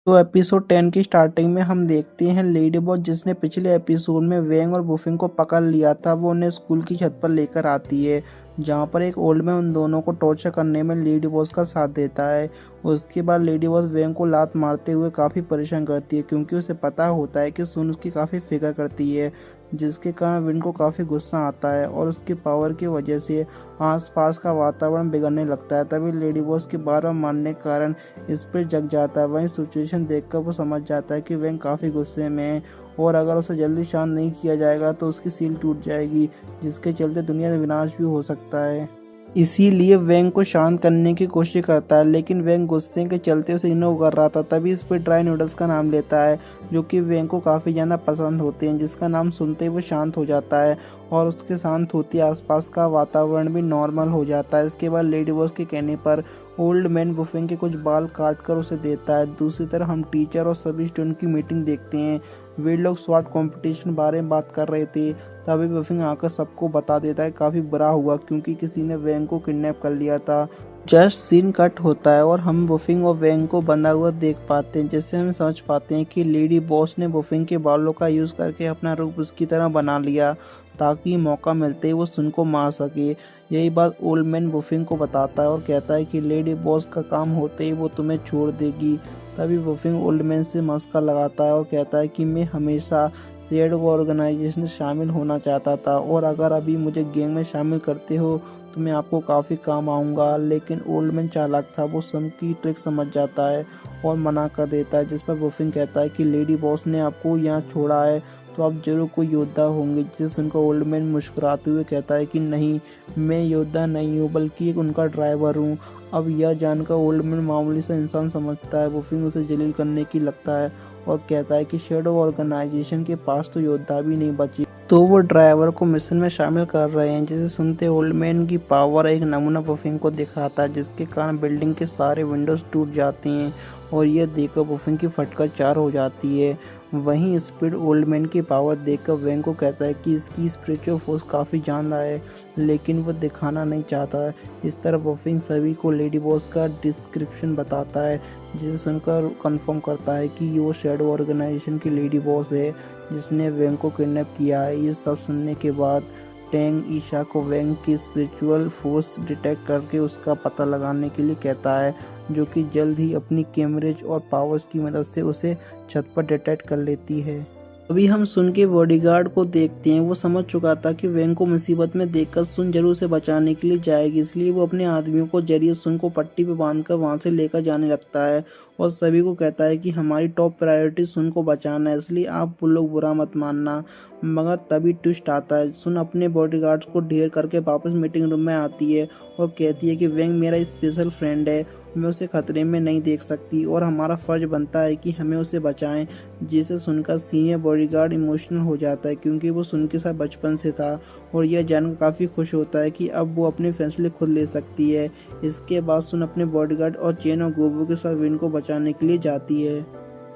तो एपिसोड 10 की स्टार्टिंग में हम देखते हैं लेडी बॉस जिसने पिछले एपिसोड में वेंग और बुफिंग को पकड़ लिया था, वो उन्हें स्कूल की छत पर लेकर आती है, जहाँ पर एक ओल्ड मैन उन दोनों को टॉर्चर करने में लेडी बॉस का साथ देता है। उसके बाद लेडी बॉस वेंग को लात मारते हुए काफ़ी परेशान करती है, क्योंकि उसे पता होता है कि सुन उसकी काफ़ी फिक्र करती है, जिसके कारण विन को काफ़ी गुस्सा आता है और उसकी पावर की वजह से आसपास का वातावरण बिगड़ने लगता है। तभी लेडी बॉस के बार बार मारने के कारण स्पिरिट जग जाता है। वहीं सिचुएशन देखकर वो समझ जाता है कि वेंग काफ़ी गुस्से में है और अगर उसे जल्दी शांत नहीं किया जाएगा तो उसकी सील टूट जाएगी, जिसके चलते दुनिया का विनाश भी हो सकता है। इसीलिए वेंग को शांत करने की कोशिश करता है, लेकिन वेंग गुस्से के चलते उसे इग्नोर कर रहा था। तभी इस पर ड्राई नूडल्स का नाम लेता है, जो कि वेंग को काफ़ी ज़्यादा पसंद होते हैं, जिसका नाम सुनते ही वो शांत हो जाता है और उसके शांत होते आसपास का वातावरण भी नॉर्मल हो जाता है। इसके बाद लेडी बॉस के कहने पर ओल्ड मैन बुफिंग के कुछ बाल काट कर उसे देता है। दूसरी तरफ हम टीचर और सभी स्टूडेंट की मीटिंग देखते हैं। वे लोग स्वाट कंपटीशन बारे में बात कर रहे थे। तभी बुफिंग आकर सबको बता देता है काफ़ी बुरा हुआ, क्योंकि किसी ने वेंग को किडनैप कर लिया था। जस्ट सीन कट होता है और हम बुफिंग और वेंग को बंधा हुआ देख पाते हैं, जिससे हम समझ पाते हैं कि लेडी बॉस ने बुफिंग के बालों का यूज़ करके अपना रूप उसकी तरह बना लिया, ताकि मौका मिलते ही वो सुन को मार सके। यही बात ओल्ड मैन बुफिंग को बताता है और कहता है कि लेडी बॉस का काम होते ही वो तुम्हें छोड़ देगी। तभी बुफिंग ओल्ड मैन से मस्का लगाता है और कहता है कि मैं हमेशा शेडो ऑर्गेनाइजेशन में शामिल होना चाहता था, और अगर अभी मुझे गैंग में शामिल करते हो तो मैं आपको काफ़ी काम आऊँगा। लेकिन ओल्ड मैन चालाक था, वो सम की ट्रिक समझ जाता है और मना कर देता है, जिस पर बुफिंग कहता है कि लेडी बॉस ने आपको यहाँ छोड़ा है तो आप जरूर कोई योद्धा होंगे। जिसे सुनकर ओल्ड मैन मुस्कुराते हुए कहता है कि नहीं, मैं योद्धा नहीं हूँ बल्कि एक उनका ड्राइवर हूँ। अब यह जानकर ओल्ड मैन मामूली सा इंसान समझता है। बुफिंग उसे जलील करने की लगता है और कहता है कि शेडो ऑर्गेनाइजेशन के पास तो योद्धा भी नहीं बची, तो वो ड्राइवर को मिशन में शामिल कर रहे हैं। जिसे सुनते ओल्ड मैन की पावर एक नमूना बुफिंग को दिखाता है, जिसके कारण बिल्डिंग के सारे विंडोज टूट जाती हैं और यह देखकर बुफिंग की फटकार 4 हो जाती है। वहीं स्पिरिट ओल्ड मैन की पावर देखकर वेंग को कहता है कि इसकी स्पिरिचुअल फोर्स काफ़ी जानदार है, लेकिन वो दिखाना नहीं चाहता। इस तरह बुफिंग सभी को लेडी बॉस का डिस्क्रिप्शन बताता है, जिसे सुनकर कंफर्म करता है कि वो शैडो ऑर्गेनाइजेशन की लेडी बॉस है, जिसने वेंग को किडनैप किया है। ये सब सुनने के बाद टेंग ईशा को वेंग की स्पिरिचुअल फोर्स डिटेक्ट करके उसका पता लगाने के लिए कहता है, जो कि जल्द ही अपनी कैमरेज और पावर्स की मदद से उसे छत पर डिटेक्ट कर लेती है। अभी हम सुन के बॉडीगार्ड को देखते हैं। वो समझ चुका था कि वेंग को मुसीबत में देखकर सुन जरूर से बचाने के लिए जाएगी, इसलिए वो अपने आदमियों को जरिए सुन को पट्टी पे बांधकर वहां से लेकर जाने लगता है और सभी को कहता है कि हमारी टॉप प्रायोरिटी सुन को बचाना है, इसलिए आप लोग बुरा मत मानना। मगर तभी ट्विस्ट आता है। सुन अपने बॉडीगार्ड्स को ढेर करके वापस मीटिंग रूम में आती है और कहती है कि वेंग मेरा स्पेशल फ्रेंड है, मैं उसे खतरे में नहीं देख सकती और हमारा फर्ज बनता है कि हमें उसे बचाएं। जिसे सुनकर सीनियर बॉडीगार्ड इमोशनल हो जाता है, क्योंकि वो सुन के साथ बचपन से था और यह जानकर काफ़ी खुश होता है कि अब वो अपने फैसले खुद ले सकती है। इसके बाद सुन अपने बॉडीगार्ड और चेन और गोबू के साथ विन को बचाने के लिए जाती है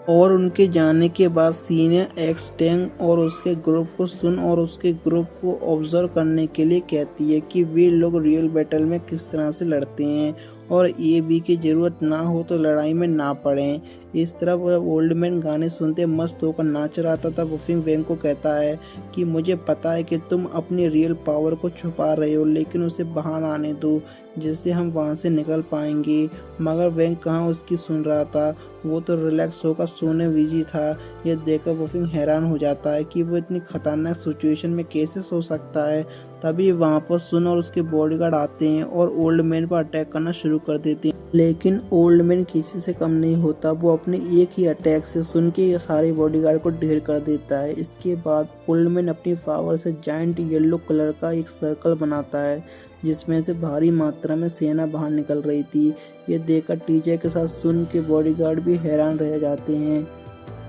और उनके जाने के बाद सीनियर एक्स टेंग और उसके ग्रुप को सुन और उसके ग्रुप को ऑब्जर्व करने के लिए कहती है कि वे लोग रियल बैटल में किस तरह से लड़ते हैं और ए बी की जरूरत ना हो तो लड़ाई में ना पड़ें। इस तरफ ओल्ड मैन गाने सुनते मस्त होकर नाच रहा था। तब बुफिंग वेंग को कहता है कि मुझे पता है कि तुम अपनी रियल पावर को छुपा रहे हो, लेकिन उसे बाहर आने दो जिससे हम वहां से निकल पाएंगे। मगर वेंग कहाँ उसकी सुन रहा था, वो तो रिलैक्स होकर सोने बिजी था। यह देखकर बुफिंग हैरान हो जाता है कि वो इतनी खतरनाक सिचुएशन में कैसे सो सकता है। तभी वहां पर सुन और उसके बॉडीगार्ड आते हैं और ओल्ड मैन पर अटैक करना शुरू कर देते हैं, लेकिन ओल्ड मैन किसी से कम नहीं होता। वो अपने एक ही अटैक से सुन के सारे बॉडीगार्ड को ढेर कर देता है। इसके बाद ओल्ड मैन अपनी पावर से जायंट येलो कलर का एक सर्कल बनाता है, जिसमें से भारी मात्रा में सेना बाहर निकल रही थी। ये देखकर टीजे के साथ सुन के बॉडीगार्ड भी हैरान रह जाते हैं,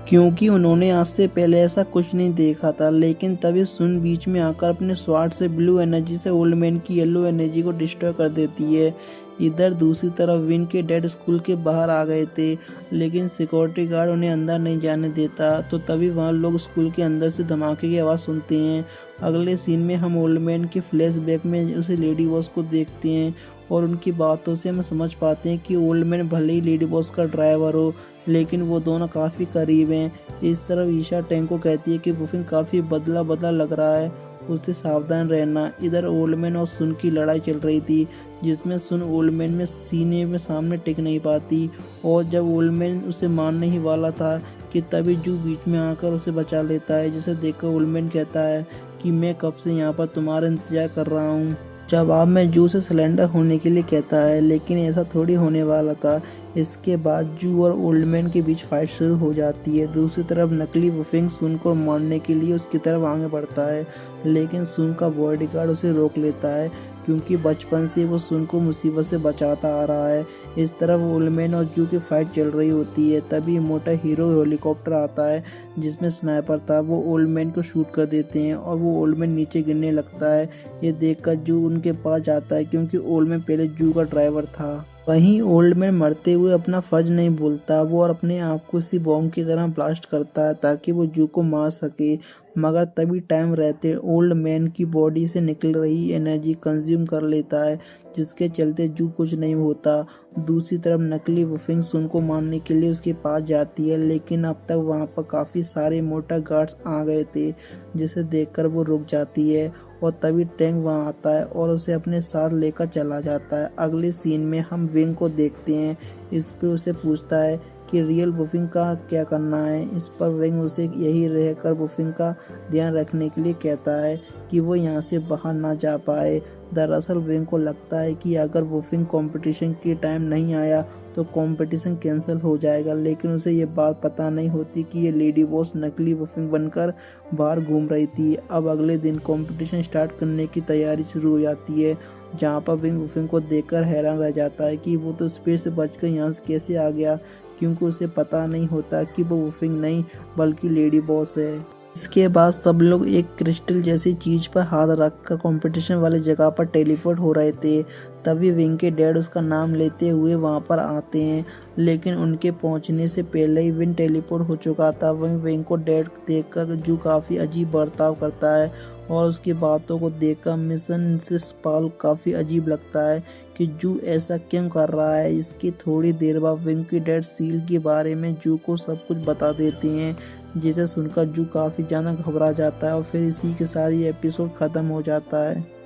क्योंकि उन्होंने आज से पहले ऐसा कुछ नहीं देखा था। लेकिन तभी सुन बीच में आकर अपने स्वाड से ब्लू एनर्जी से ओल्ड मैन की येलो एनर्जी को डिस्ट्रॉय कर देती है। इधर दूसरी तरफ विन के डैड स्कूल के बाहर आ गए थे, लेकिन सिक्योरिटी गार्ड उन्हें अंदर नहीं जाने देता। तो तभी वहाँ लोग स्कूल के अंदर से धमाके की आवाज़ सुनते हैं। अगले सीन में हम ओल्ड मैन के फ्लैशबैक में उसे लेडी बॉस को देखते हैं और उनकी बातों से हम समझ पाते हैं कि ओल्ड मैन भले ही लेडी बॉस का ड्राइवर हो, लेकिन वो दोनों काफ़ी करीब हैं। इस तरफ ईशा टैंक को कहती है कि बुफिन काफ़ी बदला बदला लग रहा है, उससे सावधान रहना। इधर ओल्डमैन और सुन की लड़ाई चल रही थी, जिसमें सुन ओल्डमैन में सीने में सामने टिक नहीं पाती, और जब ओल्डमैन उसे मारने ही वाला था कि तभी जू बीच में आकर उसे बचा लेता है, जिसे देखकर ओल्डमैन कहता है कि मैं कब से यहाँ पर तुम्हारा इंतजार कर रहा हूँ। जवाब में जू से सिलेंडर होने के लिए कहता है, लेकिन ऐसा थोड़ी होने वाला था। इसके बाद जू और ओल्डमैन के बीच फाइट शुरू हो जाती है। दूसरी तरफ नकली वुफिंग सुन को मारने के लिए उसकी तरफ आगे बढ़ता है, लेकिन सुन का बॉडीगार्ड उसे रोक लेता है, क्योंकि बचपन से वो सुन को मुसीबत से बचाता आ रहा है। इस तरफ ओल्डमैन और जू की फाइट चल रही होती है। तभी मोटा हीरो हेलीकॉप्टर आता है, जिसमें स्नाइपर था। वो ओल्डमैन को शूट कर देते हैं और वो ओल्डमैन नीचे गिरने लगता है। ये देखकर जू उनके पास जाता है, क्योंकि ओल्डमैन पहले जू का ड्राइवर था। वहीं ओल्डमैन मरते हुए अपना फर्ज नहीं भूलता, वो और अपने आप को उसी बॉम्ब की तरह ब्लास्ट करता है ताकि वो जू को मार सके। मगर तभी टाइम रहते ओल्ड मैन की बॉडी से निकल रही एनर्जी कंज्यूम कर लेता है, जिसके चलते जू कुछ नहीं होता। दूसरी तरफ नकली वुफिंग सुन को मारने के लिए उसके पास जाती है, लेकिन अब तक वहां पर काफ़ी सारे मोटा गार्ड्स आ गए थे, जिसे देखकर वो रुक जाती है। और तभी टैंक वहां आता है और उसे अपने साथ लेकर चला जाता है। अगले सीन में हम विंग को देखते हैं। इस पर उसे पूछता है कि रियल वुफिंग का क्या करना है। इस पर विंग उसे यही रहकर वुफिंग का ध्यान रखने के लिए कहता है कि वो यहाँ से बाहर ना जा पाए। दरअसल विंग को लगता है कि अगर वुफिंग कंपटीशन के टाइम नहीं आया तो कंपटीशन कैंसिल हो जाएगा, लेकिन उसे ये बात पता नहीं होती कि ये लेडी बॉस नकली वुफिंग बनकर बाहर घूम रही थी। अब अगले दिन कंपटीशन स्टार्ट करने की तैयारी शुरू हो जाती है, जहाँ पर विंग वुफिंग को देखकर हैरान रह जाता है कि वो तो स्पेस से बचकर यहाँ से कैसे आ गया, क्योंकि उसे पता नहीं होता कि वो वुफिंग नहीं बल्कि लेडी बॉस है। इसके बाद सब लोग एक क्रिस्टल जैसी चीज पर हाथ रखकर कंपटीशन वाली जगह पर टेलीपोर्ट हो रहे थे। तभी विंग के डैड उसका नाम लेते हुए वहां पर आते हैं, लेकिन उनके पहुंचने से पहले ही विंग टेलीपोर्ट हो चुका था। वहीं विंग को डैड देखकर जू काफ़ी अजीब बर्ताव करता है, और उसकी बातों को देखकर मिसेस पाल काफ़ी अजीब लगता है कि जू ऐसा क्यों कर रहा है। इसकी थोड़ी देर बाद विंग की डैड सील के बारे में जू को सब कुछ बता देते हैं, जिसे सुनकर जू काफ़ी ज़्यादा घबरा जाता है, और फिर इसी के साथ ये एपिसोड ख़त्म हो जाता है।